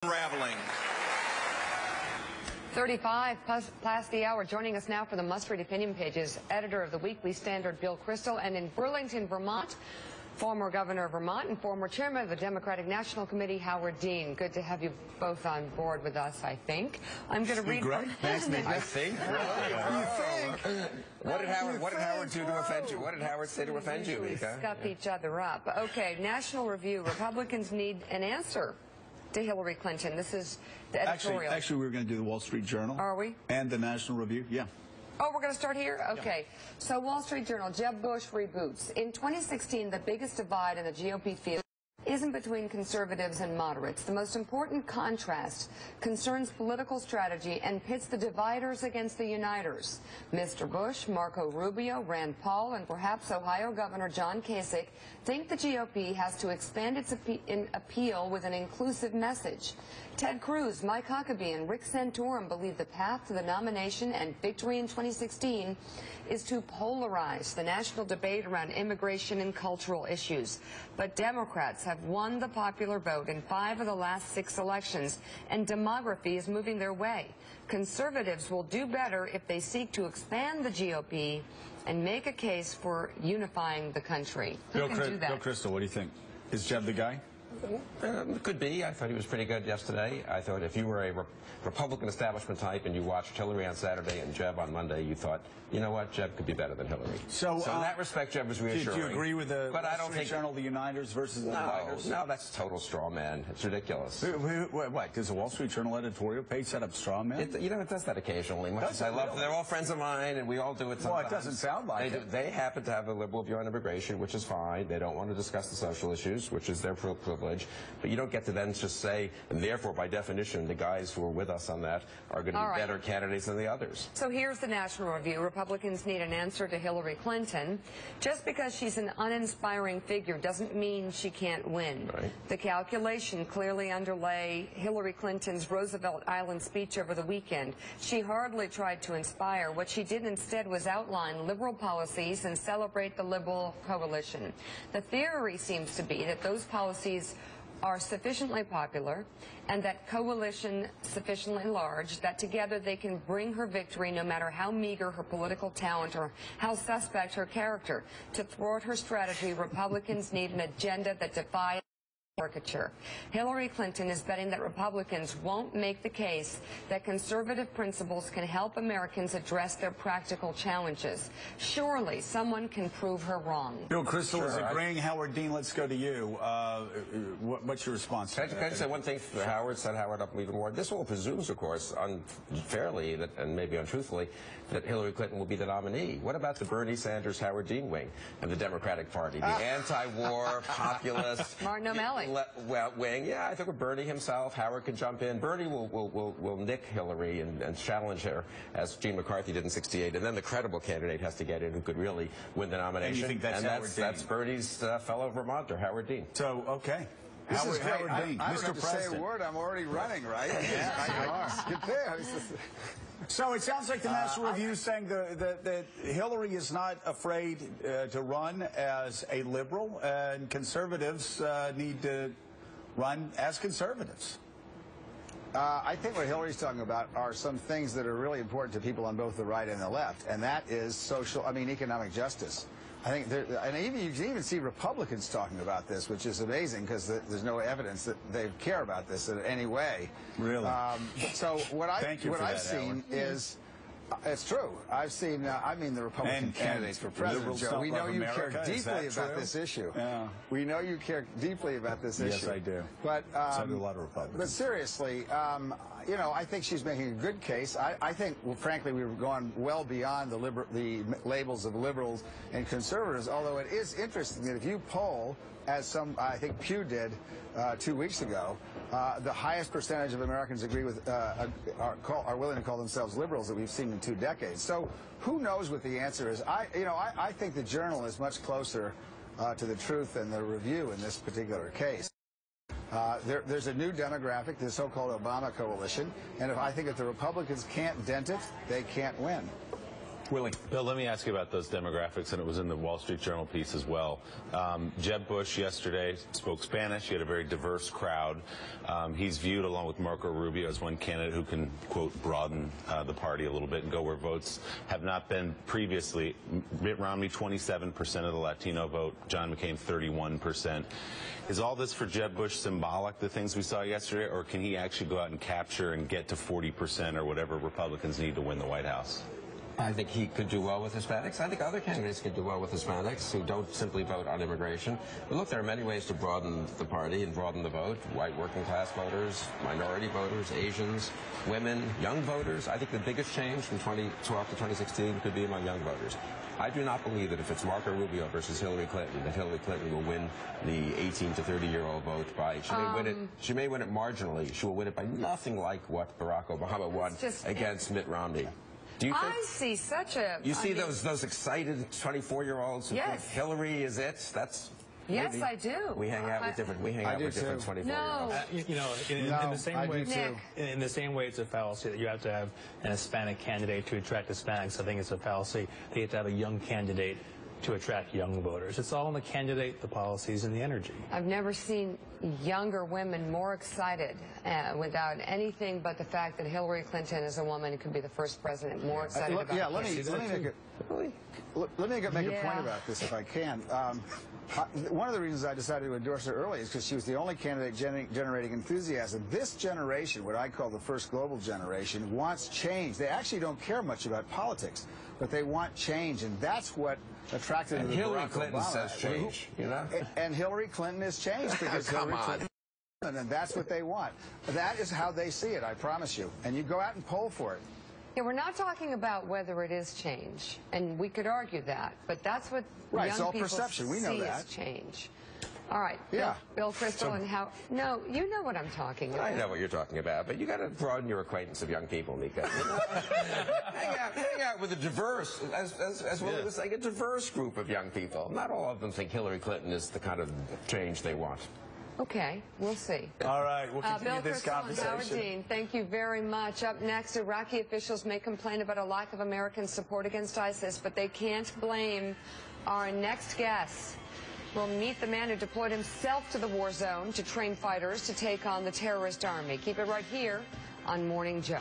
Unraveling. 35 past the hour. Joining us now for the must-read opinion pages, editor of the Weekly Standard, Bill Kristol, and in Burlington, Vermont, former governor of Vermont and former chairman of the Democratic National Committee, Howard Dean. Good to have you both on board with us, I think. I'm going to read... Thanks, Mika. I think? What did Howard do to offend you? What did Howard say to offend you, Mika? Scuff each other up. Okay, National Review. Republicans need an answer to Hillary Clinton. This is the editorial. Actually, we were going to do the Wall Street Journal. Are we? And the National Review, yeah. Oh, we're going to start here? Okay. Yeah. So, Wall Street Journal, Jeb Bush reboots. In 2016, the biggest divide in the GOP field isn't between conservatives and moderates. The most important contrast concerns political strategy and pits the dividers against the uniters. Mr. Bush, Marco Rubio, Rand Paul, and perhaps Ohio Governor John Kasich think the GOP has to expand its appeal with an inclusive message. Ted Cruz, Mike Huckabee, and Rick Santorum believe the path to the nomination and victory in 2016 is to polarize the national debate around immigration and cultural issues. But Democrats have won the popular vote in 5 of the last 6 elections, and demography is moving their way. Conservatives will do better if they seek to expand the GOP and make a case for unifying the country. Who can do that? Bill Kristol, what do you think? Is Jeb the guy? Could be. I thought he was pretty good yesterday. I thought if you were a Republican establishment type and you watched Hillary on Saturday and Jeb on Monday, you thought, you know what, Jeb could be better than Hillary. So in that respect, Jeb was reassuring. Do you agree with the Wall Street Journal, the uniters versus the dividers? No, that's total straw man. It's ridiculous. What? Does the Wall Street Journal editorial page set up straw man? It does that occasionally. Much as I love, they're all friends of mine, and we all do it sometimes. Well, it doesn't sound like it. They happen to have a liberal view on immigration, which is fine. They don't want to discuss the social issues, which is their privilege. But you don't get to then just say, and therefore, by definition, the guys who are with us on that are going to be better candidates than the others. So here's the National Review. Republicans need an answer to Hillary Clinton. Just because she's an uninspiring figure doesn't mean she can't win. Right. The calculation clearly underlay Hillary Clinton's Roosevelt Island speech over the weekend. She hardly tried to inspire. What she did instead was outline liberal policies and celebrate the liberal coalition. The theory seems to be that those policies are sufficiently popular and that coalition sufficiently large that together they can bring her victory no matter how meager her political talent or how suspect her character. To thwart her strategy, Republicans need an agenda that defies caricature. Hillary Clinton is betting that Republicans won't make the case that conservative principles can help Americans address their practical challenges. Surely someone can prove her wrong. Bill Kristol is agreeing. Howard Dean, let's go to you. What's your response? Can I just say one thing for Howard, set Howard up even more? This all presumes, of course, unfairly and maybe untruthfully, that Hillary Clinton will be the nominee. What about the Bernie Sanders, Howard Dean wing of the Democratic Party? The anti-war, populist... Martin O'Malley. Wing. Yeah, I think with Bernie himself, Howard can jump in. Bernie will nick Hillary and challenge her, as Gene McCarthy did in '68, and then the credible candidate has to get in who could really win the nomination. And you think that's Howard Dean? That's Bernie's fellow Vermonter, Howard Dean. So, okay. This is great. Howard Dean, I don't Mr. have to President. say a word. I'm already running, right? Yeah, you are. So it sounds like the National Review is saying that Hillary is not afraid to run as a liberal, and conservatives need to run as conservatives. I think what Hillary's talking about are some things that are really important to people on both the right and the left, and that is economic justice. I think, you can even see Republicans talking about this, which is amazing because there's no evidence that they care about this in any way. Really? So what I've seen is, it's true. I've seen, the Republican candidates for president, Joe. We know you care deeply about this issue. Yeah. We know you care deeply about this issue. Yes, I do. But so do a lot of Republicans. But seriously, I think she's making a good case. I think, well, frankly, we've gone well beyond the labels of liberals and conservatives, although it is interesting that if you poll, as I think Pew did 2 weeks ago, the highest percentage of Americans agree with, are willing to call themselves liberals that we've seen in 2 decades. So who knows what the answer is? I think the Journal is much closer to the truth than the Review in this particular case. There's a new demographic, the so-called Obama coalition, and I think if the Republicans can't dent it, they can't win. Willie. Bill, let me ask you about those demographics, and it was in the Wall Street Journal piece as well. Jeb Bush yesterday spoke Spanish. He had a very diverse crowd. He's viewed, along with Marco Rubio, as one candidate who can, quote, broaden the party a little bit and go where votes have not been previously. Mitt Romney, 27% of the Latino vote. John McCain, 31%. Is all this for Jeb Bush symbolic, the things we saw yesterday, or can he actually go out and capture and get to 40% or whatever Republicans need to win the White House? I think he could do well with Hispanics. I think other candidates could do well with Hispanics who don't simply vote on immigration. But look, there are many ways to broaden the party and broaden the vote. White working class voters, minority voters, Asians, women, young voters. I think the biggest change from 2012 to 2016 could be among young voters. I do not believe that if it's Marco Rubio versus Hillary Clinton, that Hillary Clinton will win the 18 to 30-year-old vote by, she may win it marginally. She will win it by nothing like what Barack Obama won against Mitt Romney. Do you think, I see such a... You see those excited 24-year-olds who think Hillary is it? That's... Yes, maybe I do. We hang out with different 24-year-olds. No. You know, in the same way, in the same way, it's a fallacy that you have to have an Hispanic candidate to attract Hispanics. I think it's a fallacy that you have to have a young candidate to attract young voters. It's all in the candidate, the policies, and the energy. I've never seen younger women more excited without anything but the fact that Hillary Clinton is a woman and could be the first president. More excited about yeah, let me make a point about this if I can. One of the reasons I decided to endorse her early is because she was the only candidate generating enthusiasm. This generation, what I call the first global generation, wants change. They actually don't care much about politics, but they want change, and that's what attracted them to Hillary Barack Clinton Obama. says change, you know? And Hillary Clinton is change because Hillary Clinton, and that's what they want. That is how they see it, I promise you. And you go out and poll for it. Yeah, we're not talking about whether it is change, and we could argue that, but that's what young it's all people perception. We know see that. as change. All right, yeah. Bill Kristol, and how... No, you know what I'm talking about. I know what you're talking about, but you got to broaden your acquaintance of young people, Mika. hang out with a diverse, as Willie was saying, a diverse group of young people. Not all of them think Hillary Clinton is the kind of change they want. Okay, we'll see. All right, we'll continue this conversation. Howard Dean, thank you very much. Up next, Iraqi officials may complain about a lack of American support against ISIS, but they can't blame our next guest. We'll meet the man who deployed himself to the war zone to train fighters to take on the terrorist army. Keep it right here on Morning Joe.